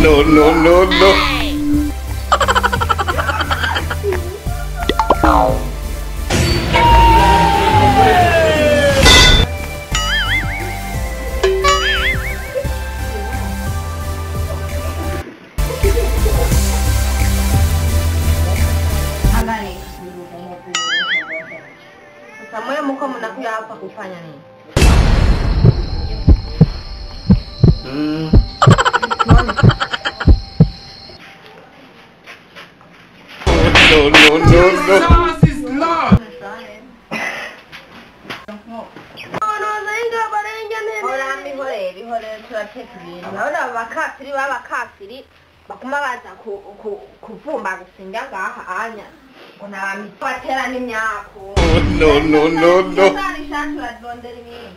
No, no, no, no. Samanya mko mnakuja hapa kufanya nini? No, no, no, no. Jesus is Lord. Naona bakafiri babakafiri bakuma baza kuvumba gusinga ngaha anya kuna mitwatera n'imyako No, no, no, no. Nani shantu la donderi mimi